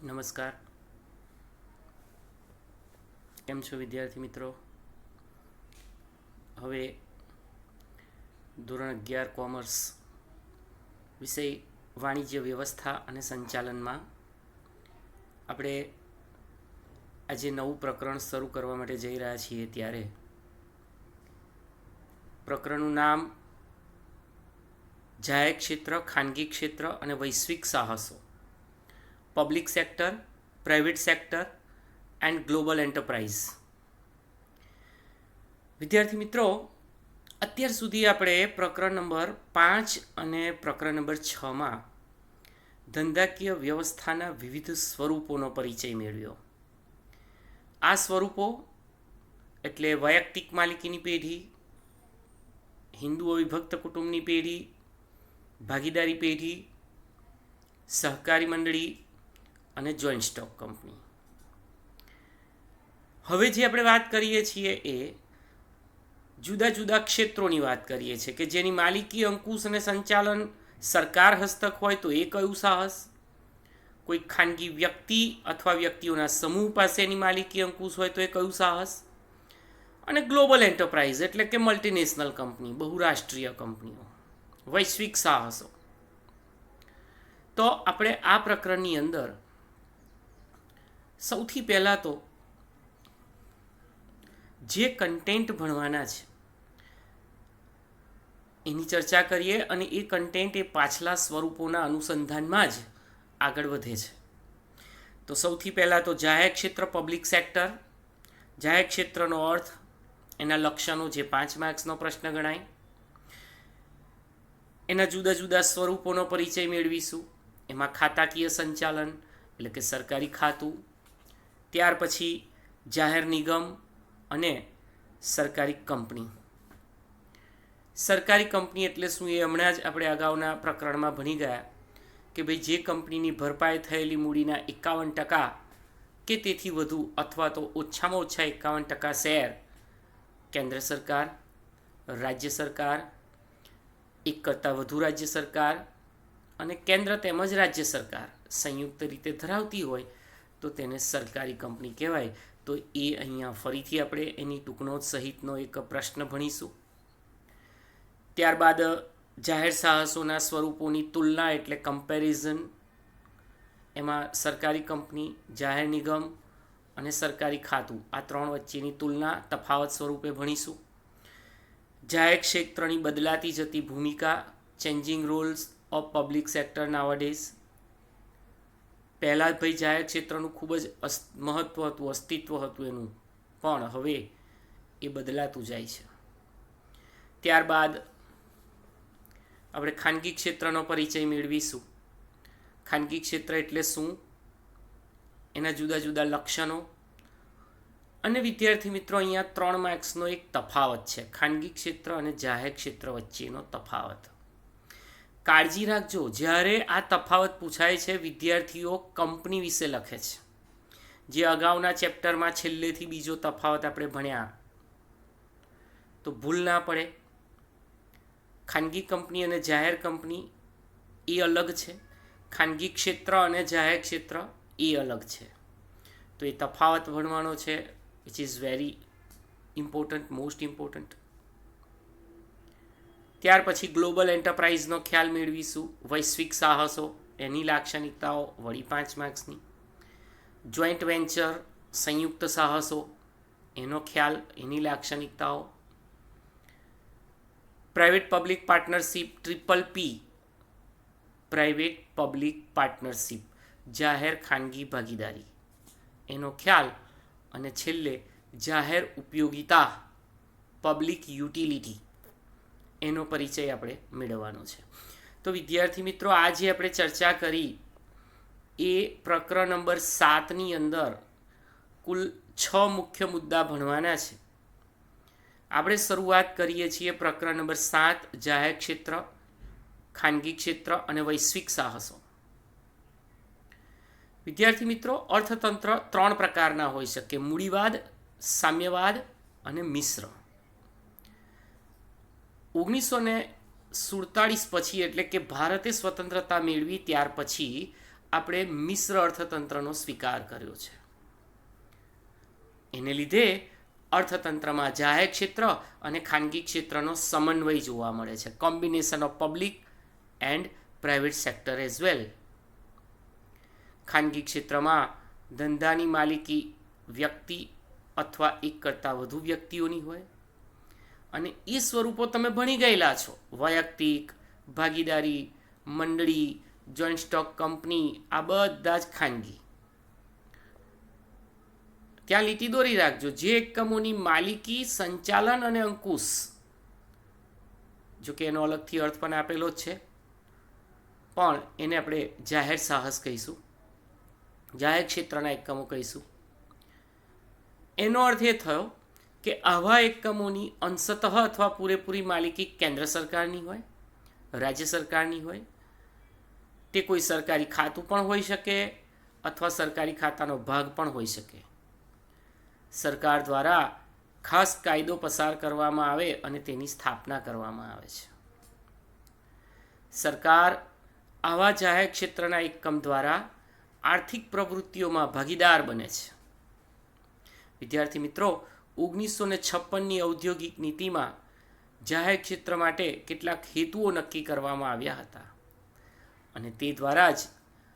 નમસ્કાર. કેમ છો વિદ્યાર્થી મિત્રો? હવે ધોરણ 11 કોમર્સ વિષય વાણિજ્ય વ્યવસ્થા અને સંચાલનમાં આપણે આજે નવું પ્રકરણ શરૂ કરવા માટે જઈ રહ્યા છીએ. ત્યારે પ્રકરણનું નામ જાહેર ક્ષેત્ર, ખાનગી ક્ષેત્ર અને વૈશ્વિક સાહસો, public sector, private sector and global enterprise. વિદ્યાર્થી મિત્રો, અત્યાર સુધી આપણે પ્રકરણ નંબર 5 અને પ્રકરણ નંબર 6માં ધંધાકીય વ્યવસ્થાના વિવિધ સ્વરૂપોનો પરિચય મેળવ્યો. આ સ્વરૂપો એટલે વૈયક્તિક માલિકીની પેઢી, હિન્દુઓ વિભક્ત કુટુંબની પેઢી, ભાગીદારી પેઢી, સહકારી મંડળી અને જોઈન્ટ સ્ટોક કંપની. હવે જે આપણે વાત કરીએ છીએ એ જુદા જુદા ક્ષેત્રોની વાત કરીએ છીએ કે જેની માલિકી, અંકુશ અને સંચાલન સરકાર હસ્તક હોય તો એ કયું સાહસ, કોઈ ખાનગી વ્યક્તિ અથવા વ્યક્તિઓના સમૂહ પાસેની માલિકી, અંકુશ હોય તો એ કયું સાહસ, અને ગ્લોબલ એન્ટરપ્રાઇઝ એટલે કે મલ્ટીનેશનલ કંપની, બહુરાષ્ટ્રીય કંપનીઓ, વૈશ્વિક સાહસો. તો આપણે આ પ્રકરણની અંદર સૌથી પહેલાં તો જે કન્ટેન્ટ ભણવાના છે એની ચર્ચા કરીએ અને એ કન્ટેન્ટ એ પાછલા સ્વરૂપોના અનુસંધાનમાં જ આગળ વધે છે. તો સૌથી પહેલાં તો જાહેર ક્ષેત્ર, પબ્લિક સેક્ટર. જાહેર ક્ષેત્રનો અર્થ, એના લક્ષણો, જે 5 માર્ક્સનો પ્રશ્ન ગણાય. એના જુદા જુદા સ્વરૂપોનો પરિચય મેળવીશું. એમાં ખાતાકીય સંચાલન એટલે કે સરકારી ખાતું, ત્યાર પછી જાહેર નિગમ અને સરકારી કંપની. સરકારી કંપની એટલે શું એ હમણાં જ આપણે અગાઉના પ્રકરણમાં ભણી ગયા કે ભાઈ જે કંપનીની ભરપાઈ થયેલી મૂડીના 51% કે તેથી વધુ અથવા તો ઓછામાં ઓછા 51% શેર કેન્દ્ર સરકાર, રાજ્ય સરકાર, એક કરતાં વધુ રાજ્ય સરકાર અને કેન્દ્ર તેમજ રાજ્ય સરકાર સંયુક્ત રીતે ધરાવતી હોય તો તેને સરકારી કંપની કહેવાય. તો એ અહીંયા ફરીથી આપણે એની ટૂંકનોટ સહિતનો એક પ્રશ્ન ભણીશું. ત્યારબાદ જાહેર સાહસોના સ્વરૂપોની તુલના એટલે કમ્પેરિઝન. એમાં સરકારી કંપની, જાહેર નિગમ અને સરકારી ખાતું, આ 3 વચ્ચેની તુલના તફાવત સ્વરૂપે ભણીશું. જાહેર ક્ષેત્રની બદલાતી જતી ભૂમિકા, changing roles of public sector nowadays. પહેલાં ભાઈ જાહેર ક્ષેત્રનું ખૂબ જ મહત્ત્વ હતું, અસ્તિત્વ હતું એનું, પણ હવે એ બદલાતું જાય છે. ત્યારબાદ આપણે ખાનગી ક્ષેત્રનો પરિચય મેળવીશું. ખાનગી ક્ષેત્ર એટલે શું, એના જુદા જુદા લક્ષણો. અને વિદ્યાર્થી મિત્રો, અહીંયા 3 માર્ક્સનો એક તફાવત છે, ખાનગી ક્ષેત્ર અને જાહેર ક્ષેત્ર વચ્ચેનો તફાવત. કાળજી રાખજો, જ્યારે આ તફાવત પૂછાય છે વિદ્યાર્થીઓ કંપની વિશે લખે છે. જે અગાઉના ચેપ્ટરમાં છેલ્લેથી બીજો તફાવત આપણે ભણ્યા, તો ભૂલ ના પડે. ખાનગી કંપની અને જાહેર કંપની એ અલગ છે, ખાનગી ક્ષેત્ર અને જાહેર ક્ષેત્ર એ અલગ છે. તો એ તફાવત ભણવાનો છે, which is very important, most important. ત્યાર પછી ગ્લોબલ એન્ટરપ્રાઇઝનો ખ્યાલ મેળવીશું. વૈશ્વિક સાહસો, એની લાક્ષણિકતાઓ વળી 5 માર્ક્સની. જોઈન્ટ વેન્ચર, સંયુક્ત સાહસો, એનો ખ્યાલ, એની લાક્ષણિકતાઓ. Private public partnership, PPP, private public partnership, જાહેર ખાનગી ભાગીદારી, એનો ખ્યાલ. અને છેલ્લે જાહેર ઉપયોગિતા, પબ્લિક યુટિલિટી, એનો પરિચય આપણે મેળવવાનો છે. તો વિદ્યાર્થી મિત્રો, આ જે આપણે ચર્ચા કરી એ પ્રકરણ નંબર 7ની અંદર કુલ 6 મુખ્ય મુદ્દા ભણવાના છે. આપણે શરૂઆત કરીએ છીએ પ્રકરણ નંબર 7, જાહેર ક્ષેત્ર, ખાનગી ક્ષેત્ર અને વૈશ્વિક સાહસો. વિદ્યાર્થી મિત્રો, અર્થતંત્ર 3 પ્રકારના હોઈ શકે: મૂડીવાદ, સામ્યવાદ અને મિશ્ર. 1947 પછી એટલે કે ભારતે સ્વતંત્રતા મેળવી ત્યાર પછી આપણે મિશ્ર અર્થતંત્રનો સ્વીકાર કર્યો છે. એને લીધે અર્થતંત્રમાં જાહેર ક્ષેત્ર અને ખાનગી ક્ષેત્રનો સમન્વય જોવા મળે છે. Combination of public and private sector as well. ખાનગી ક્ષેત્રમાં ધંધાની માલિકી વ્યક્તિ અથવા એક કરતાં વધુ વ્યક્તિઓની હોય અને એ સ્વરૂપો તમે ભણી ગયેલા છો. વૈયક્તિક, ભાગીદારી, મંડળી, જોઈન્ટ સ્ટોક કંપની, આ બધા જ ખાનગી. ત્યાં લીટી દોરી રાખજો. જે એકમોની માલિકી, સંચાલન અને અંકુશ, જો કે એનો અલગથી અર્થ પણ આપેલો જ છે, પણ એને આપણે જાહેર સાહસ કહીશું, જાહેર ક્ષેત્રના એકમો કહીશું. એનો અર્થ એ થયો કે આવા એકમોની અંશતઃ અથવા પૂરેપૂરી માલિકી કેન્દ્ર સરકારની હોય, રાજ્ય સરકારની હોય. તે કોઈ સરકારી ખાતું પણ હોઈ શકે અથવા સરકારી ખાતાનો ભાગ પણ હોઈ શકે. સરકાર દ્વારા ખાસ કાયદો પસાર કરવામાં આવે અને તેની સ્થાપના કરવામાં આવે છે. સરકાર આવા જાહેર ક્ષેત્રના એકમ દ્વારા આર્થિક પ્રવૃત્તિઓમાં ભાગીદાર બને છે. વિદ્યાર્થી મિત્રો, 1956ની ઔદ્યોગિક નીતિમાં જાહેર ક્ષેત્ર માટે કેટલાક હેતુઓ નક્કી કરવામાં આવ્યા હતા અને તે દ્વારા જ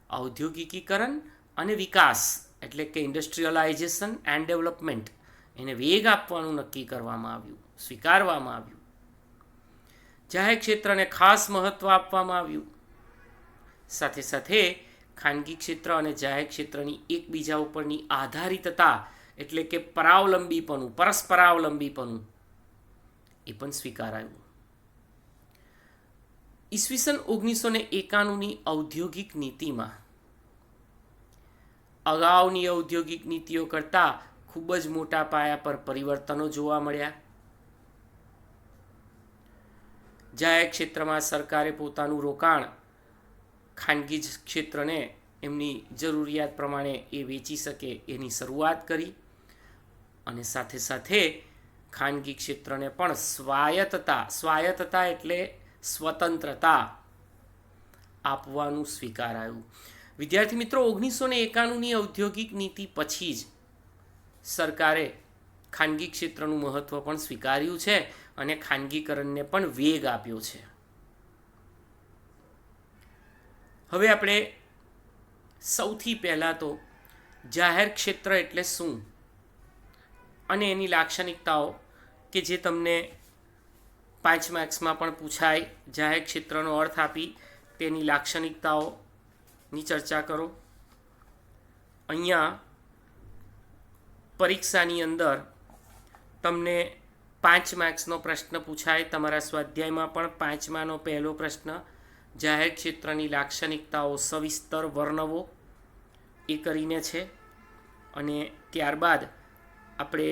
ઔદ્યોગિકીકરણ અને વિકાસ એટલે કે ઇન્ડસ્ટ્રીયલાઇઝેશન એન્ડ ડેવલપમેન્ટ એને વેગ આપવાનું નક્કી કરવામાં આવ્યું, સ્વીકારવામાં આવ્યું. જાહેર ક્ષેત્રને ખાસ મહત્ત્વ આપવામાં આવ્યું. સાથે સાથે ખાનગી ક્ષેત્ર અને જાહેર ક્ષેત્રની એકબીજા ઉપરની આધારિતતા એટલે કે પરાવલંબીપણું, પરસ્પરાવલંબીપણું એ પણ સ્વીકારાયું. ઈસવીસન 1991ની ઔદ્યોગિક નીતિમાં અગાઉની ઔદ્યોગિક નીતિઓ કરતાં ખૂબ જ મોટા પાયા પર પરિવર્તનો જોવા મળ્યા. જાહેર ક્ષેત્રમાં સરકારે પોતાનું રોકાણ ખાનગી ક્ષેત્રને એમની જરૂરિયાત પ્રમાણે એ વેચી શકે એની શરૂઆત કરી અને સાથે સાથે ખાનગી ક્ષેત્રને પણ સ્વાયત્તતા એટલે સ્વતંત્રતા આપવાનું સ્વીકારાયું. વિદ્યાર્થી મિત્રો, 1991ની ઔદ્યોગિક નીતિ પછી જ સરકારે ખાનગી ક્ષેત્રનું મહત્ત્વ પણ સ્વીકાર્યું છે અને ખાનગીકરણને પણ વેગ આપ્યો છે. હવે આપણે સૌથી પહેલાં તો જાહેર ક્ષેત્ર એટલે શું અને એની લાક્ષણિકતાઓ કે જે તમને 5 માર્ક્સમાં પણ પૂછાય, જાહેર ક્ષેત્રનો અર્થ આપી તેની લાક્ષણિકતાઓની ચર્ચા કરો. અહીંયા પરીક્ષાની અંદર તમને 5 માર્ક્સનો પ્રશ્ન પૂછાય. તમારા સ્વાધ્યાયમાં પણ 5માનો પહેલો પ્રશ્ન જાહેર ક્ષેત્રની લાક્ષણિકતાઓ સવિસ્તર વર્ણવો એ કરીને છે અને ત્યારબાદ આપણે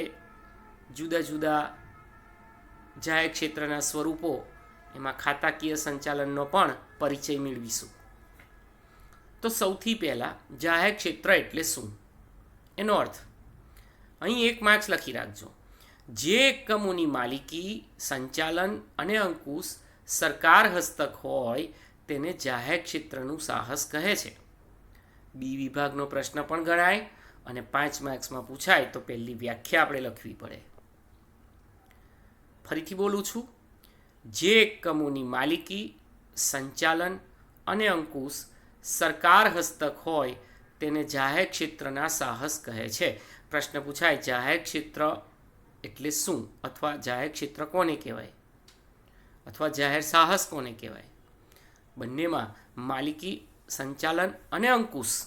જુદા જુદા જાહેર ક્ષેત્રના સ્વરૂપો, એમાં ખાતાકીય સંચાલનનો પણ પરિચય મેળવીશું. તો સૌથી પહેલાં જાહેર ક્ષેત્ર એટલે શું એનો અર્થ અહીં 1 માર્ક્સ લખી રાખજો. જે એકમોની માલિકી, સંચાલન અને અંકુશ સરકાર હસ્તક હોય તેને જાહેર ક્ષેત્રનું સાહસ કહે છે. બી વિભાગનો પ્રશ્ન પણ ગણાય અને 5 માર્ક્સમાં પૂછાય તો પહેલી વ્યાખ્યા આપણે લખવી પડે. ફરીથી બોલું છું. જે એકમોની માલિકી, સંચાલન અને અંકુશ સરકાર હસ્તક હોય તેને જાહેર ક્ષેત્રના સાહસ કહે છે. પ્રશ્ન પૂછાય જાહેર ક્ષેત્ર એટલે શું અથવા જાહેર ક્ષેત્ર કોને કહેવાય અથવા જાહેર સાહસ કોને કહેવાય. બંનેમાં માલિકી, સંચાલન અને અંકુશ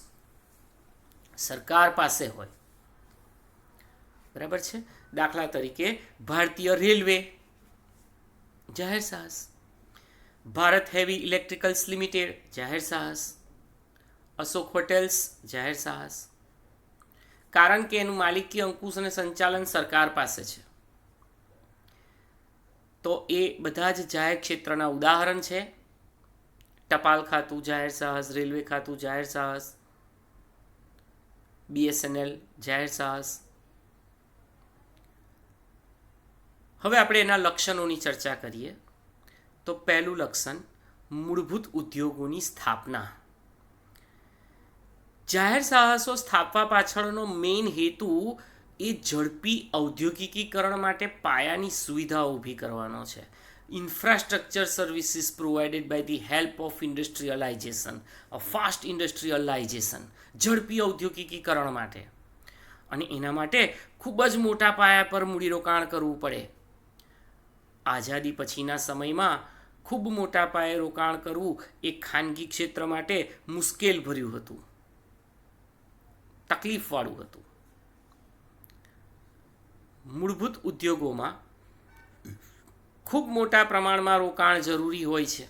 સરકાર પાસે હોય. બરાબર છે. દાખલા તરીકે ભારતીય રેલવે જાહેર સાહસ, ભારત હેવી ઇલેક્ટ્રિકલ્સ લિમિટેડ જાહેર સાહસ, અશોક હોટેલ્સ જાહેર સાહસ. કારણ કે એનું માલિકી, અંકુશ અને સંચાલન સરકાર પાસે છે. તો એ બધા જ જાહેર ક્ષેત્રના ઉદાહરણ છે. ટપાલ ખાતું જાહેર સાહસ, રેલવે ખાતું જાહેર સાહસ, BSNL જાહેર સાહસ. હવે આપણે એના લક્ષણોની ચર્ચા કરીએ. તો પહેલું લક્ષણ મૂળભૂત ઉદ્યોગોની સ્થાપના. જાહેર સાહસો સ્થાપવા પાછળનો મેઇન હેતુ એ ઝડપી ઔદ્યોગિકીકરણ માટે પાયાની સુવિધાઓ ઊભી કરવાનો છે. Infrastructure services provided by the help of industrialisation, fast industrialisation, ઝડપી ઔદ્યોગિકીકરણ માટે. અને એના માટે ખૂબ જ મોટા પાયા પર મૂડીરોકાણ કરવું પડે. આઝાદી પછીના સમયમાં ખૂબ મોટા પાયે રોકાણ કરવું એ ખાનગી ક્ષેત્ર માટે મુશ્કેલ ભર્યું હતું, તકલીફવાળું હતું. મૂળભૂત ઉદ્યોગોમાં ખૂબ મોટા પ્રમાણમાં રોકાણ જરૂરી હોય છે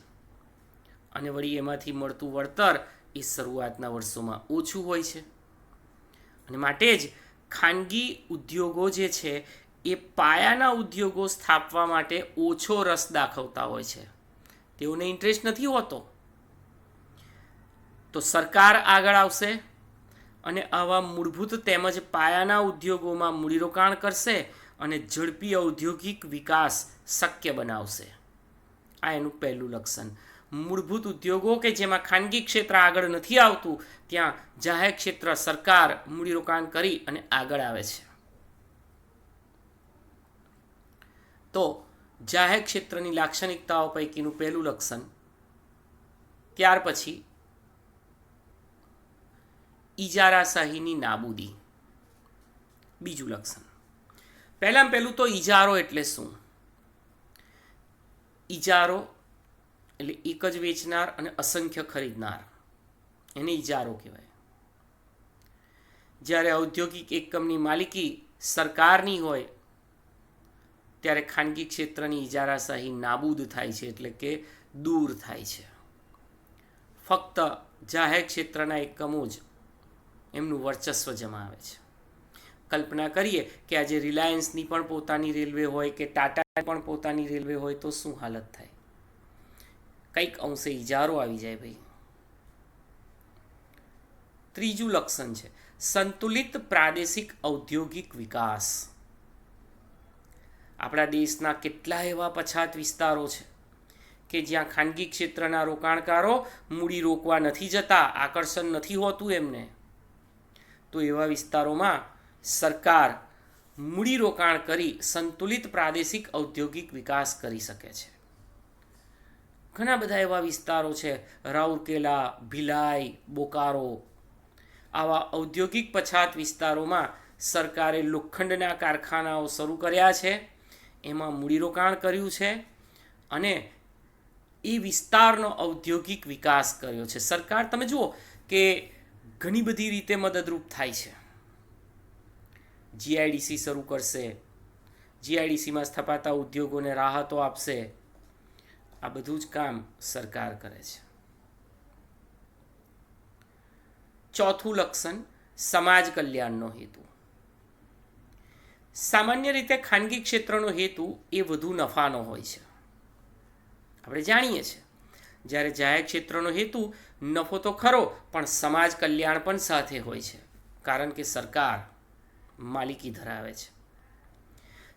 અને વળી એમાંથી મળતું વળતર એ શરૂઆતના વર્ષોમાં ઓછું હોય છે. અને માટે જ ખાનગી ઉદ્યોગો જે છે એ પાયાના ઉદ્યોગો સ્થાપવા માટે ઓછો રસ દાખવતા હોય છે. તેઓને ઇન્ટરેસ્ટ નથી હોતો. તો સરકાર આગળ આવશે અને આવા મૂળભૂત તેમજ પાયાના ઉદ્યોગોમાં મૂડીરોકાણ કરશે અને ઝડપી ઔદ્યોગિક વિકાસ શક્ય બનાવશે. આ એનું પહેલું લક્ષણ. મૂળભૂત ઉદ્યોગો કે જેમાં ખાનગી ક્ષેત્ર આગળ નથી આવતું ત્યાં જાહેર ક્ષેત્ર, સરકાર મૂડીરોકાણ કરી અને આગળ આવે છે. તો જાહેર ક્ષેત્રની લાક્ષણિકતાઓ પૈકીનું પહેલું લક્ષણ. ત્યાર પછી ઇજારાશાહીની નાબૂદી, બીજું લક્ષણ. પહેલું તો ઇજારો એટલે શું? ઇજારો એટલે એક જ વેચનાર અને અસંખ્ય ખરીદનાર, એને ઇજારો કહેવાય. જ્યારે ઔદ્યોગિક એકમની માલિકી સરકારની હોય ત્યારે ખાનગી ક્ષેત્રની ઇજારાશાહી નાબૂદ થાય છે, એટલે કે દૂર થાય છે. ફક્ત જાહેર ક્ષેત્રના એકમો જ એમનું વર્ચસ્વ જમાવે છે. કલ્પના કરીએ કે આજે રિલાયન્સની પણ પોતાની રેલવે હોય કે ટાટાની પણ પોતાની રેલવે હોય તો શું હાલત થાય? કંઈક અંશે ઇજારો આવી જાય ભાઈ. ત્રીજું લક્ષણ છે સંતુલિત પ્રાદેશિક ઔદ્યોગિક વિકાસ. આપણા દેશના કેટલા એવા પછાત વિસ્તારો છે કે જ્યાં ખાનગી ક્ષેત્રના રોકાણકારો મૂડી રોકવા નથી જતા, આકર્ષણ નથી હોતું એમને. તો એવા વિસ્તારોમાં સરકાર મૂડીરોકાણ કરી સંતુલિત પ્રાદેશિક ઔદ્યોગિક વિકાસ કરી શકે છે. ઘણા બધા એવા વિસ્તારો છે, રાઉરકેલા, ભિલાઈ, બોકારો. આવા ઔદ્યોગિક પછાત વિસ્તારોમાં સરકારે લોખંડના કારખાનાઓ શરૂ કર્યા છે, એમાં મૂડીરોકાણ કર્યું છે અને એ વિસ્તારનો ઔદ્યોગિક વિકાસ કર્યો છે. સરકાર તમે જુઓ કે ઘણી બધી રીતે મદદરૂપ થાય છે. જીઆઈડીસી શરૂ કરશે, જીઆઈડીસીમાં સ્થપાતા ઉદ્યોગોને રાહતો આપશે. આ બધું જ કામ સરકાર કરે છે. ચોથું લક્ષણ સમાજ કલ્યાણનો હેતુ. સામાન્ય રીતે ખાનગી ક્ષેત્રનો હેતુ એ વધુ નફાનો હોય છે, આપણે જાણીએ છીએ. જ્યારે જાહેર ક્ષેત્રનો હેતુ નફો તો ખરો પણ સમાજ કલ્યાણ પણ સાથે હોય છે, કારણ કે સરકાર માલિકી ધરાવે છે.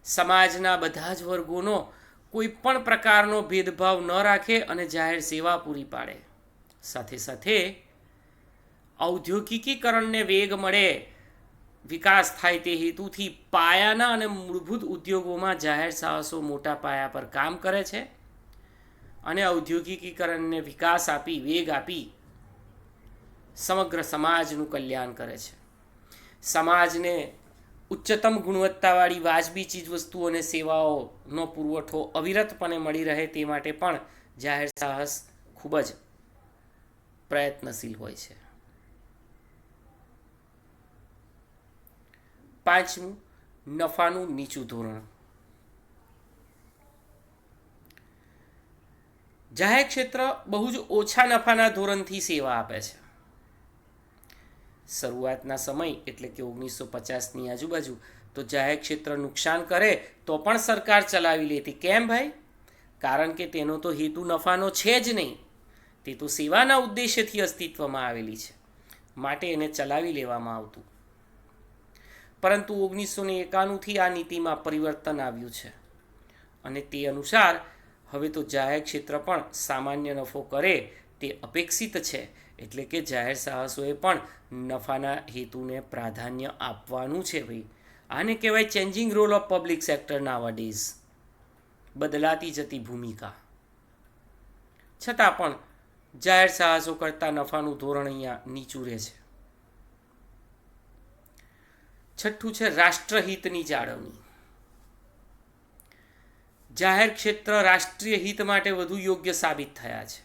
સમાજના બધા જ વર્ગોનો કોઈ પણ પ્રકારનો ભેદભાવ ન રાખે અને જાહેર સેવા પૂરી પાડે. સાથે સાથે ઔદ્યોગિકીકરણને વેગ મળે, વિકાસ થાય તે હેતુથી પાયાના અને મૂળભૂત ઉદ્યોગોમાં જાહેર સાહસો મોટા પાયા પર કામ કરે છે અને ઔદ્યોગિકીકરણને વિકાસ આપી, વેગ આપી સમગ્ર સમાજનું કલ્યાણ કરે છે. સમાજને ઉચ્ચતમ ગુણવત્તાવાળી વાજબી ચીજવસ્તુઓ અને સેવાઓનો પુરવઠો અવિરતપણે મળી રહે તે માટે પણ જાહેર સાહસ ખૂબ જ પ્રયત્નશીલ હોય છે. પાંચમું, નફાનું નીચું ધોરણ. જાહેર ક્ષેત્ર બહુ જ ઓછા નફાના ધોરણથી સેવા આપે છે. શરૂઆતના સમય એટલે કે 1950ની આજુબાજુ તો જાહેર ક્ષેત્ર નુકસાન કરે તો પણ સરકાર ચલાવી લેતી. કેમ ભાઈ? કારણ કે તેનો તો હેતુ નફાનો છે જ નહીં, તે તો સેવાના ઉદ્દેશ્યથી અસ્તિત્વમાં આવેલી છે, માટે એને ચલાવી લેવામાં આવતું. પરંતુ 1991થી આ નીતિમાં પરિવર્તન આવ્યું છે અને તે અનુસાર હવે તો જાહેર ક્ષેત્ર પણ સામાન્ય નફો કરે તે અપેક્ષિત છે. એટલે કે જાહેર સાહસોએ પણ નફાના હેતુને પ્રાધાન્ય આપવાનું છે ભાઈ. આને કહેવાય changing role of public sector nowadays, બદલાતી જતી ભૂમિકા. છતાં પણ જાહેર સાહસો કરતાં નફાનું ધોરણ અહીંયા નીચું રહે છે. છઠ્ઠું છે રાષ્ટ્રહિતની જાળવણી. જાહેર ક્ષેત્ર રાષ્ટ્રીય હિત માટે વધુ યોગ્ય સાબિત થયા છે.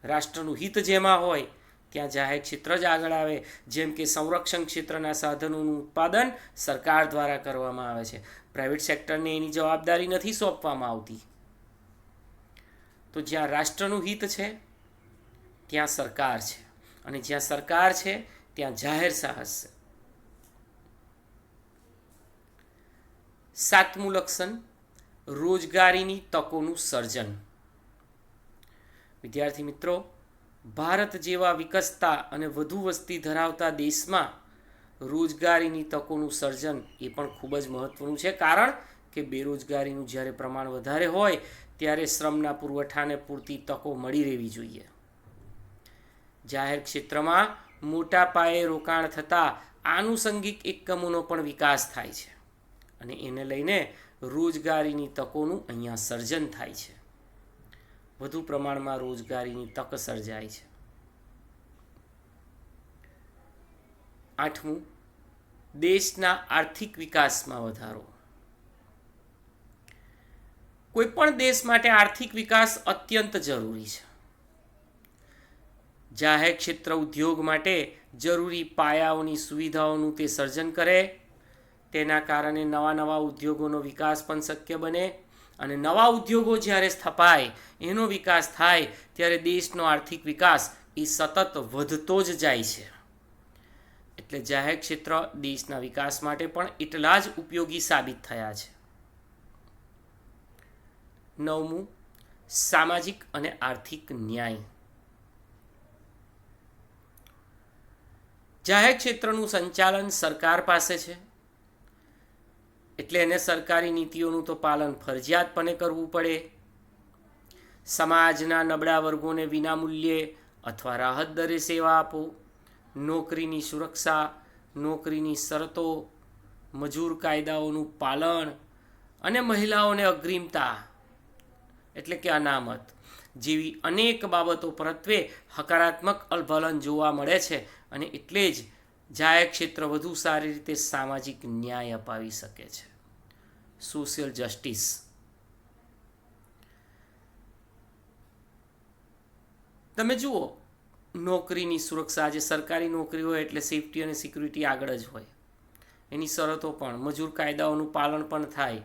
રાષ્ટ્રનું હિત જેમાં હોય ત્યાં જાહેર ક્ષેત્ર જ આગળ આવે. જેમ કે સંરક્ષણ ક્ષેત્રના સાધનોનું ઉત્પાદન સરકાર દ્વારા કરવામાં આવે છે, પ્રાઇવેટ સેક્ટરને એની જવાબદારી નથી સોંપવામાં આવતી. તો જ્યાં રાષ્ટ્રનું હિત છે ત્યાં સરકાર છે, અને જ્યાં સરકાર છે ત્યાં જાહેર સાહસ છે. સાતમું લક્ષણ રોજગારીની તકોનું સર્જન. વિદ્યાર્થી મિત્રો, ભારત જેવા વિકસતા અને વધુ વસ્તી ધરાવતા દેશમાં રોજગારીની તકોનું સર્જન એ પણ ખૂબ જ મહત્ત્વનું છે. કારણ કે બેરોજગારીનું જ્યારે પ્રમાણ વધારે હોય ત્યારે શ્રમના પુરવઠાને પૂરતી તકો મળી રહેવી જોઈએ. જાહેર ક્ષેત્રમાં મોટા પાયે રોકાણ થતાં આનુષંગિક એકમોનો પણ વિકાસ થાય છે, અને એને લઈને રોજગારીની તકોનું અહીંયા સર્જન થાય છે. વધુ પ્રમાણમાં રોજગારીની તક સર્જાય છે. આઠમું, દેશના આર્થિક વિકાસમાં વધારો. કોઈ પણ દેશ માટે આર્થિક વિકાસ અત્યંત જરૂરી છે. જાહેર ક્ષેત્ર ઉદ્યોગ માટે જરૂરી પાયાઓની સુવિધાઓનું તે સર્જન કરે. તેના કારણે નવા ઉદ્યોગોનો વિકાસ પણ શક્ય બને, અને નવા ઉદ્યોગો જ્યારે સ્થપાય, એનો વિકાસ થાય, ત્યારે દેશનો આર્થિક વિકાસ એ સતત વધતો જ જાય છે. એટલે જાહેર ક્ષેત્ર દેશના વિકાસ માટે પણ એટલા જ ઉપયોગી સાબિત થયા છે. નવમું, સામાજિક અને આર્થિક ન્યાય. જાહેર ક્ષેત્રનું સંચાલન સરકાર પાસે છે, એટલે એને સરકારી નીતિઓનું તો પાલન ફરજિયાતપણે કરવું પડે. સમાજના નબળા વર્ગોને વિનામૂલ્યે અથવા રાહત દરે સેવા આપો. નોકરીની સુરક્ષા, નોકરીની શરતો, મજૂર કાયદાઓનું પાલન અને મહિલાઓને અગ્રિમતા એટલે કે અનામત જેવી અનેક બાબતો પરત્વે હકારાત્મક વલણ જોવા મળે છે, અને એટલે જ જાહેર ક્ષેત્ર વધુ સારી રીતે સામાજિક ન્યાય અપાવી શકે છે, સોશિયલ જસ્ટિસ. તમે જુઓ, નોકરીની સુરક્ષા, જે સરકારી નોકરી હોય એટલે સેફટી અને સિક્યુરિટી આગળ જ હોય, એની શરતો પણ, મજૂર કાયદાઓનું પાલન પણ થાય,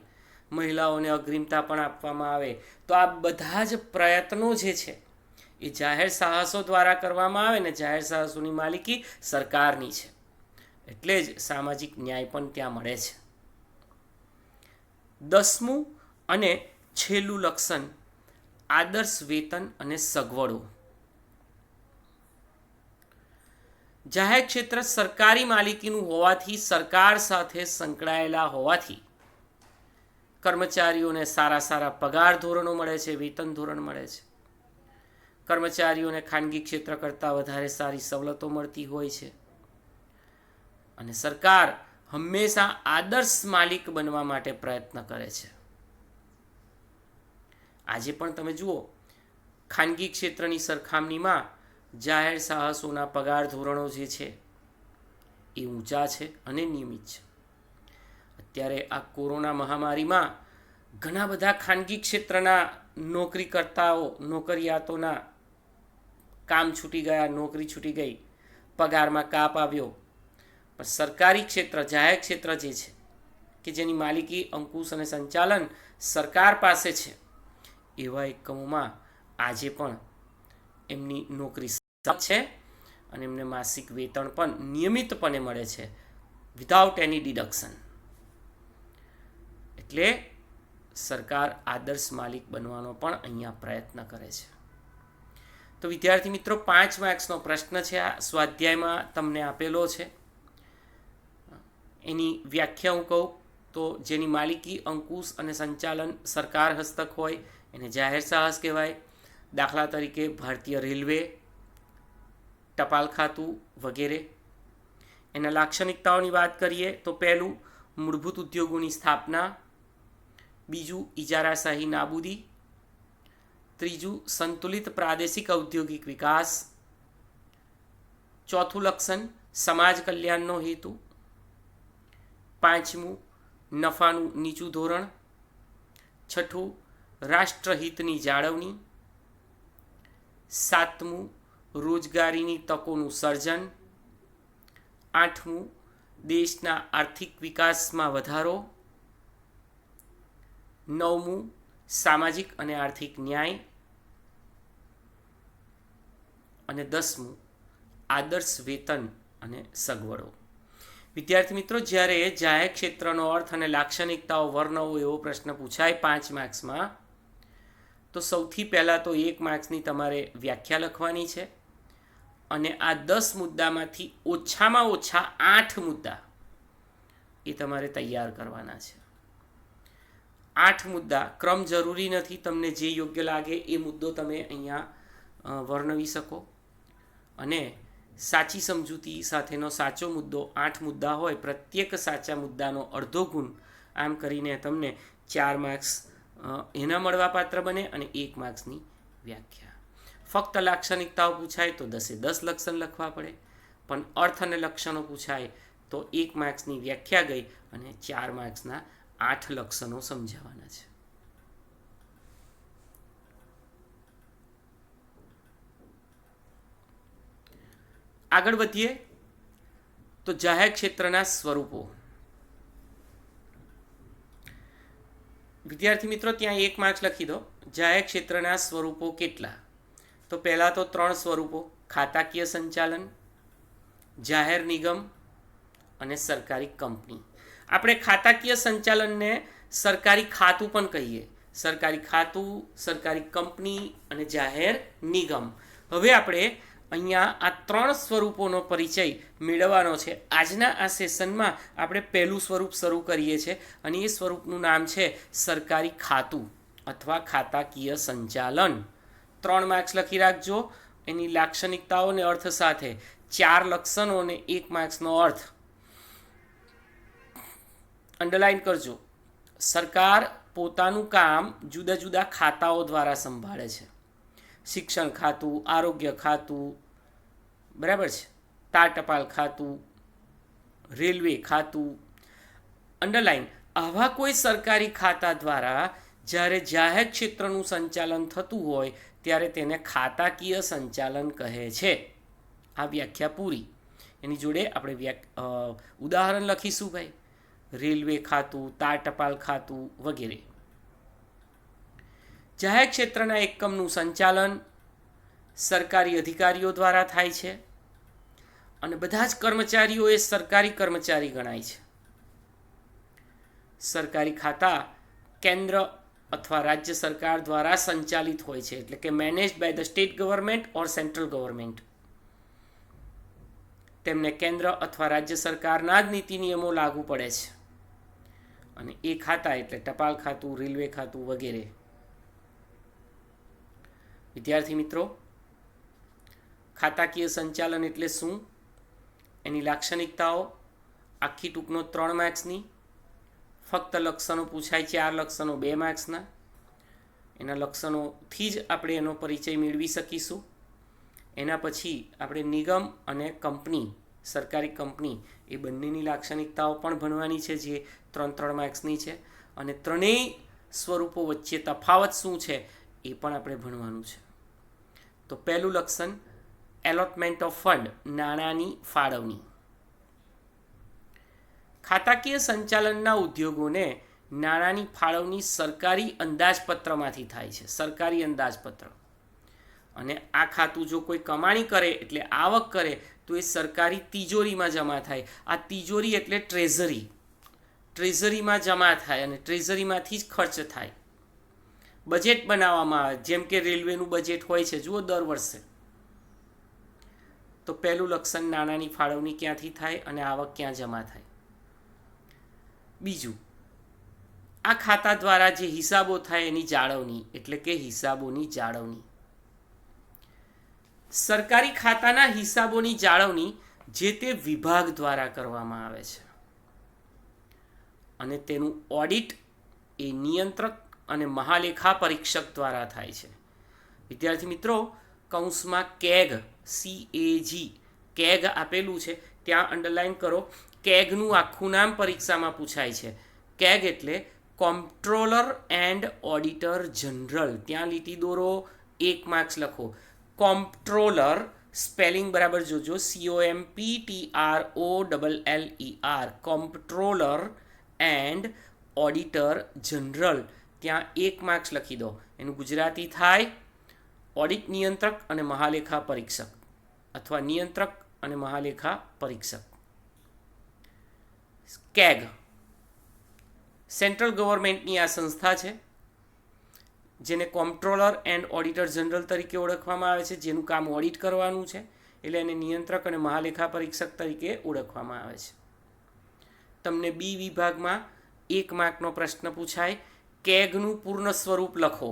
મહિલાઓને અગ્રિમતા પણ આપવામાં આવે. તો આ બધા જ પ્રયત્નો જે છે એ જાહેર સાહસો દ્વારા કરવામાં આવે ને જાહેર સાહસોની માલિકી સરકારની છે, એટલે જ સામાજિક ન્યાય પણ ત્યાં મળે છે. 10મું અને છેલ્લું લક્ષણ આદર્શ વેતન અને સગવડો. જાહેર ક્ષેત્ર સરકારી માલિકીનું હોવાથી, સરકાર સાથે સંકળાયેલા હોવાથી કર્મચારીઓને સારા પગાર ધોરણો મળે છે, વેતન ધોરણ મળે છે. કર્મચારીઓને ખાનગી ક્ષેત્ર કરતાં વધારે સારી સવલતો મળતી હોય છે, અને સરકાર હંમેશા આદર્શ માલિક બનવા માટે પ્રયત્ન કરે છે. આજે પણ તમે જુઓ, ખાનગી ક્ષેત્રની સરખામણીમાં જાહેર સાહસોના પગાર ધોરણો જે છે એ ઊંચા છે અને નિયમિત છે. અત્યારે આ કોરોના મહામારીમાં ઘણા બધા ખાનગી ક્ષેત્રના નોકરિયાતોના કામ છૂટી ગયા, નોકરી છૂટી ગઈ, પગારમાં કાપ આવ્યો. પણ સરકારી ક્ષેત્ર, જાહેર ક્ષેત્ર જે છે કે જેની માલિકી, અંકુશ અને સંચાલન સરકાર પાસે છે, એવા એકમોમાં આજે પણ એમની નોકરી છે, અને એમને માસિક વેતન પણ નિયમિતપણે મળે છે, વિધાઉટ એની ડિડક્શન. એટલે સરકાર આદર્શ માલિક બનવાનો પણ અહીંયા પ્રયત્ન કરે છે. તો વિદ્યાર્થી મિત્રો, 5 માર્ક્સનો પ્રશ્ન છે, આ સ્વાધ્યાયમાં તમને આપેલો છે. એની વ્યાખ્યા હું કહું તો, જેની માલિકી, અંકુશ અને સંચાલન સરકાર હસ્તક હોય એને જાહેર સાહસ કહેવાય. દાખલા તરીકે ભારતીય રેલવે, ટપાલ ખાતું વગેરે. એના લાક્ષણિકતાઓની વાત કરીએ તો પહેલું, મૂળભૂત ઉદ્યોગોની સ્થાપના. બીજું, ઇજારાશાહી નાબૂદી. ત્રીજું, સંતુલિત પ્રાદેશિક ઔદ્યોગિક વિકાસ. ચોથું લક્ષણ, સમાજ કલ્યાણનો હેતુ. પાંચમું, નફાનું નીચું ધોરણ. છઠ્ઠું, રાષ્ટ્રહિતની જાળવણી. સાતમું, રોજગારીની તકોનું સર્જન. આઠમું, દેશના આર્થિક વિકાસમાં વધારો. નવમું, સામાજિક અને આર્થિક ન્યાય. અને 10મું, આદર્શ વેતન અને સગવડો. વિદ્યાર્થી મિત્રો, જ્યારે જાહેર ક્ષેત્રનો અર્થ અને લાક્ષણિકતાઓ વર્ણવો એવો પ્રશ્ન પૂછાય 5 માર્ક્સમાં, તો સૌથી પહેલાં તો 1 માર્ક્સની તમારે વ્યાખ્યા લખવાની છે. અને આ 10 મુદ્દામાંથી ઓછામાં ઓછા 8 મુદ્દા એ તમારે તૈયાર કરવાના છે. 8 મુદ્દા, ક્રમ જરૂરી નથી, તમને જે યોગ્ય લાગે એ મુદ્દો તમે અહીંયા વર્ણવી શકો. અને સાચી સમજૂતી સાથેનો સાચો મુદ્દો 8 મુદ્દા હોય, પ્રત્યેક સાચા મુદ્દાનો અડધો ગુણ, આમ કરીને તમને 4 માર્ક્સ એના મળવાપાત્ર બને અને 1 માર્ક્સની વ્યાખ્યા. ફક્ત લાક્ષણિકતાઓ પૂછાય તો 10એ 10 લક્ષણ લખવા પડે, પણ અર્થ અને લક્ષણો પૂછાય તો 1 માર્ક્સની વ્યાખ્યા ગઈ અને 4 માર્ક્સના 8 લક્ષણો સમજાવવાના છે. આગળ વધીએ તો જાહેર ક્ષેત્રના સ્વરૂપો. વિદ્યાર્થી મિત્રો, ત્યાં 1 માર્ક્સ લખી દો. જાહેર ક્ષેત્રના સ્વરૂપો કેટલા? તો પહેલાં તો 3 સ્વરૂપો: ખાતાકીય સંચાલન, જાહેર નિગમ અને સરકારી કંપની. આપણે ખાતાકીય સંચાલનને સરકારી ખાતું પણ કહીએ. સરકારી ખાતું, સરકારી કંપની અને જાહેર નિગમ. હવે આપણે અહીંયા આ 3 સ્વરૂપોનો પરિચય મેળવવાનો છે. આજના આ સેશનમાં આપણે પહેલું સ્વરૂપ શરૂ કરીએ છીએ અને એ સ્વરૂપનું નામ છે સરકારી ખાતું અથવા ખાતાકીય સંચાલન. 3 માર્ક્સ લખી રાખજો. એની લાક્ષણિકતાઓ અને અર્થ સાથે 4 લક્ષણો અને 1 માર્ક્સનો અર્થ અંડરલાઈન કરજો. સરકાર પોતાનું કામ જુદા જુદા ખાતાઓ દ્વારા સંભાળે છે. શિક્ષણ ખાતું, આરોગ્ય ખાતું, બરાબર છે, ટપાલ ખાતું, રેલવે ખાતું. અંડરલાઈન. આવા કોઈ સરકારી ખાતા દ્વારા જ્યારે જાહેર ક્ષેત્રનું સંચાલન થતું હોય ત્યારે તેને ખાતાકીય સંચાલન કહે છે. આ વ્યાખ્યા પૂરી. એની જોડે આપણે ઉદાહરણ લખીશું ભાઈ. રેલવે ખાતું, ટપાલ ખાતું વગેરે. જાહેર ક્ષેત્રના એકમનું સંચાલન સરકારી અધિકારીઓ દ્વારા થાય છે અને બધા જ કર્મચારીઓ એ સરકારી કર્મચારી ગણાય છે. સરકારી ખાતા કેન્દ્ર અથવા રાજ્ય સરકાર દ્વારા સંચાલિત હોય છે, એટલે કે managed by the state government or central government. તેમને કેન્દ્ર અથવા રાજ્ય સરકારના જ નીતિ નિયમો લાગુ પડે છે. અને એ ખાતા એટલે ટપાલ ખાતું, રેલવે ખાતું વગેરે. વિદ્યાર્થી મિત્રો, ખાતાકીય સંચાલન એટલે શું? એની લાક્ષણિકતાઓ આખી ટૂંકનો 3 માર્ક્સની. ફક્ત લક્ષણો પૂછાય 4 લક્ષણો 2 માર્ક્સના. એના લક્ષણોથી જ આપણે એનો પરિચય મેળવી શકીશું. એના પછી આપણે નિગમ અને કંપની, સરકારી કંપની, એ બંનેની લાક્ષણિકતાઓ પણ ભણવાની છે, જે 3 માર્ક્સની છે. અને ત્રણેય સ્વરૂપો વચ્ચે તફાવત શું છે એ પણ આપણે ભણવાનું છે. તો પહેલું લક્ષણ, એલોટમેન્ટ ઓફ ફંડ, નાણાંની ફાળવણી. ખાતાકીય સંચાલનના ઉદ્યોગોને નાણાંની ફાળવણી સરકારી અંદાજપત્રમાંથી થાય છે. સરકારી અંદાજપત્ર. અને આ ખાતું જો કોઈ કમાણી કરે એટલે આવક કરે તો એ સરકારી તિજોરીમાં જમા થાય. આ તિજોરી એટલે ટ્રેઝરી. ટ્રેઝરીમાં જમા થાય અને ટ્રેઝરીમાંથી જ ખર્ચ થાય. બજેટ બનાવવામાં આવે, જેમ કે રેલવેનું બજેટ હોય છે, જુઓ દર વર્ષે. તો પહેલું લક્ષણ, નાણાંની ફાળવણી ક્યાંથી થાય અને આવક ક્યાં જમા થાય. બીજું, આ ખાતા દ્વારા જે હિસાબો થાય એની જાળવણી, એટલે કે હિસાબોની જાળવણી. સરકારી ખાતાના હિસાબોની જાળવણી જે તે વિભાગ દ્વારા કરવામાં આવે છે અને તેનું ઓડિટ એ નિયંત્રક અને મહાલેખા પરીક્ષક દ્વારા થાય છે. વિદ્યાર્થી મિત્રો, કૌંસમાં કેગ કેગ આપેલું છે, ત્યાં અંડરલાઈન કરો. કેગનું આખું નામ પરીક્ષામાં પૂછાય છે. કેગ એટલે કોમ્પ્ટ્રોલર એન્ડ ઓડિટર જનરલ. ત્યાં લીટી દોરો, 1 માર્ક્સ લખો. કોમ્પ્ટ્રોલર સ્પેલિંગ બરાબર જોજો, COMPTROLLER, કોમ્પ્ટ્રોલર એન્ડ ઓડિટર જનરલ. ત્યાં 1 માર્ક્સ લખી દો. એનું ગુજરાતી થાય ઓડિટ નિયંત્રક અને મહાલેખા પરીક્ષક અથવા નિયંત્રક અને મહાલેખા પરીક્ષક. કેગ સેન્ટ્રલ ગવર્મેન્ટની આ સંસ્થા છે જેને કોમ્પ્ટ્રોલર એન્ડ ઓડિટર જનરલ તરીકે ઓળખવામાં આવે છે, જેનું કામ ઓડિટ કરવાનું છે, એટલે એને નિયંત્રક અને મહાલેખા પરીક્ષક તરીકે ઓળખવામાં આવે છે. તમને બી વિભાગમાં 1 માર્કનો પ્રશ્ન પૂછાય, કેગનું પૂર્ણ સ્વરૂપ લખો.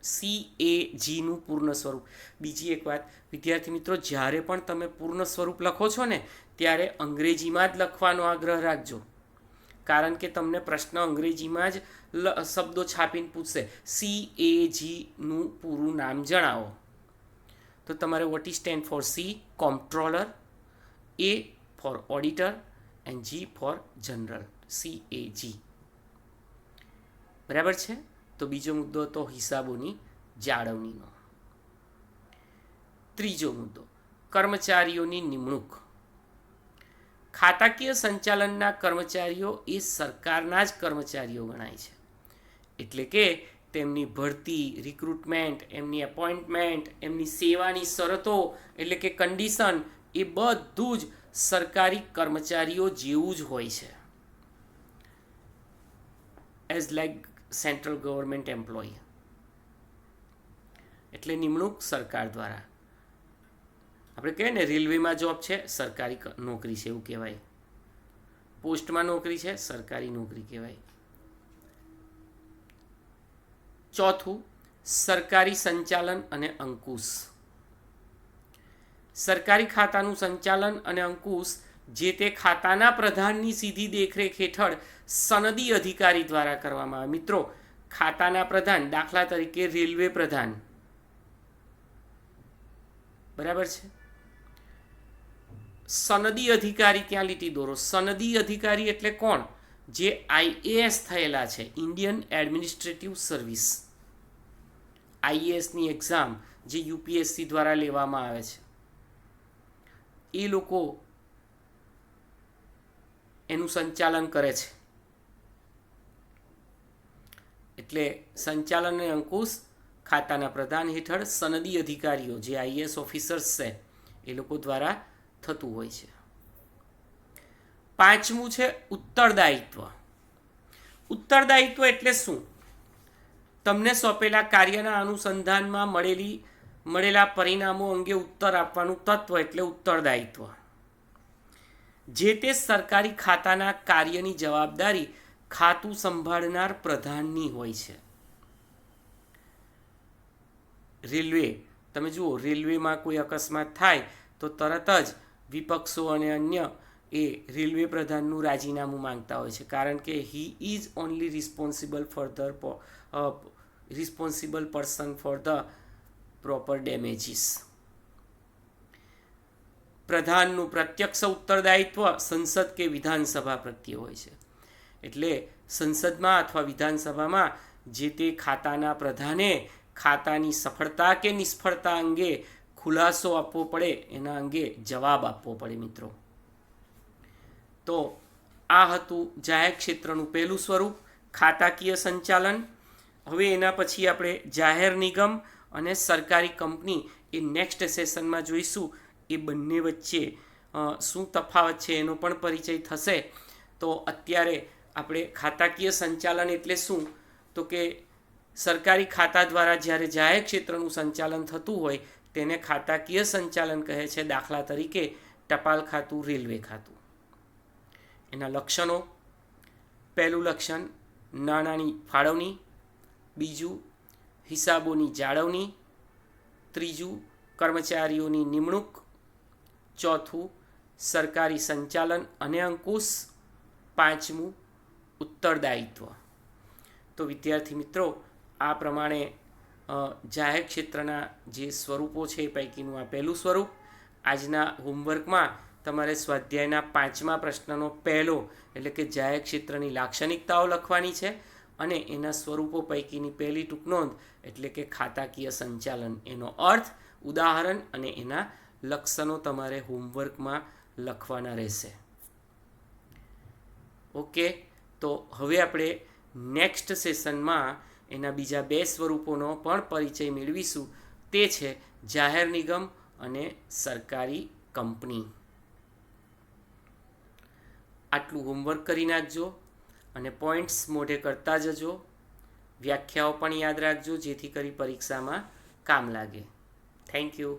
CAGનું પૂર્ણ સ્વરૂપ. બીજી એક વાત વિદ્યાર્થી મિત્રો, જ્યારે પણ તમે પૂર્ણ સ્વરૂપ લખો છો ને ત્યારે અંગ્રેજીમાં જ લખવાનો આગ્રહ રાખજો, કારણ કે તમને પ્રશ્ન અંગ્રેજીમાં જ શબ્દો છાપીને પૂછશે. CAGનું પૂરું નામ જણાવો. તો તમારે what is stand for? C comptroller, A for auditor and G for general. CAG. બરાબર છે. તો બીજો મુદ્દો હતો હિસાબોની જાળવણીનો. ત્રીજો મુદ્દો કર્મચારીઓની નિમણૂક. ખાતાકીય સંચાલનના કર્મચારીઓ એ સરકારના જ કર્મચારીઓ ગણાય છે, એટલે કે તેમની ભરતી, રિક્રુટમેન્ટ, એમની એપોઇન્ટમેન્ટ, એમની સેવાની શરતો એટલે કે કન્ડિશન એ બધું જ સરકારી કર્મચારીઓ જેવું જ હોય છે, as like central government employ. એટલે નિમણૂક સરકાર દ્વારા. આપણે કહીએ ને રેલવેમાં જોબ છે, સરકારી નોકરી છે એવું કહેવાય. પોસ્ટમાં નોકરી છે, સરકારી નોકરી કહેવાય. ચોથું, સરકારી સંચાલન અને અંકુશ. સરકારી ખાતાનું સંચાલન અને અંકુશ જે તે ખાતાના પ્રધાનની સીધી દેખરેખ હેઠળ સનદી અધિકારી દ્વારા કરવામાં આવે. મિત્રો, ખાતાના પ્રધાન, દાખલા તરીકે રેલવે પ્રધાન, બરાબર છે. સનદી અધિકારી, ત્યાં લીટી દોરો. સનદી અધિકારી એટલે કોણ? જે IAS થયેલા છે, ઇન્ડિયન એડમિનિસ્ટ્રેટિવ સર્વિસ. IASની એક્ઝામ જે UPSC દ્વારા લેવામાં આવે છે, એ લોકો એનું સંચાલન કરે છે. એટલે સંચાલન અને અંકુશ ખાતાના પ્રધાન હેઠળ સનદી અધિકારીઓ જે IAS ઓફિસર્સ છે એ લોકો દ્વારા થતું હોય છે. પાંચમું છે ઉત્તરદાયિત્વ. ઉત્તરદાયિત્વ એટલે શું? તમને સોંપેલા કાર્યના અનુસંધાનમાં મળેલા પરિણામો અંગે ઉત્તર આપવાનું તત્વ એટલે ઉત્તરદાયિત્વ. જે તે સરકારી ખાતાના કાર્યની જવાબદારી ખાતું સંભાળનાર પ્રધાનની હોય છે. રેલવે, તમે જુઓ, રેલવેમાં કોઈ અકસ્માત થાય તો તરત જ વિપક્ષો અને અન્ય એ રેલવે પ્રધાનનું રાજીનામું માંગતા હોય છે, કારણ કે he is only responsible person for the proper damages. પ્રધાનનું પ્રત્યક્ષ ઉત્તરદાયિત્વ સંસદ કે વિધાનસભા પ્રત્યે હોય છે. એટલે સંસદમાં અથવા વિધાનસભામાં જે તે ખાતાના પ્રધાને ખાતાની સફળતા કે નિષ્ફળતા અંગે ખુલાસો આપવો પડે, એના અંગે જવાબ આપવો પડે. મિત્રો, તો આ હતું જાહેર ક્ષેત્રનું પહેલું સ્વરૂપ, ખાતાકીય સંચાલન. હવે એના પછી આપણે જાહેર નિગમ અને સરકારી કંપની એ નેક્સ્ટ સેશનમાં જોઈશું. એ બંને વચ્ચે શું તફાવત છે એનો પણ પરિચય થશે. તો અત્યારે આપણે ખાતાકીય સંચાલન એટલે શું, તો કે સરકારી ખાતા દ્વારા જ્યારે જાહેર ક્ષેત્રનું સંચાલન થતું હોય તેને ખાતાકીય સંચાલન કહે છે. દાખલા તરીકે ટપાલ ખાતું, રેલવે ખાતું. એના લક્ષણો: પહેલું લક્ષણ નાણાંની ફાળવણી, બીજું હિસાબોની જાળવણી, ત્રીજું કર્મચારીઓની નિમણૂક, ચોથું સરકારી સંચાલન અને અંકુશ, પાંચમું ઉત્તરદાયિત્વ. તો વિદ્યાર્થી મિત્રો, આ પ્રમાણે જાહેર ક્ષેત્રના જે સ્વરૂપો છે એ પૈકીનું આ પહેલું સ્વરૂપ. આજના હોમવર્કમાં તમારે સ્વાધ્યાયના 5મા પ્રશ્નનો પહેલો એટલે કે જાહેર ક્ષેત્રની લાક્ષણિકતાઓ લખવાની છે અને એના સ્વરૂપો પૈકીની પહેલી ટૂંકનોંધ એટલે કે ખાતાકીય સંચાલન, એનો અર્થ, ઉદાહરણ અને એના લક્ષણો તમારે હોમવર્કમાં લખવાના રહેશે. ઓકે, તો હવે આપણે નેક્સ્ટ સેશનમાં એના બીજા 2 સ્વરૂપોનો પણ પરિચય મેળવીશું. તે છે જાહેર નિગમ અને સરકારી કંપની. આટલું હોમવર્ક કરી નાખજો અને પોઈન્ટ્સ મોઢે કરતા જજો. વ્યાખ્યાઓ પણ યાદ રાખજો જેથી કરી પરીક્ષામાં કામ લાગે. Thank you.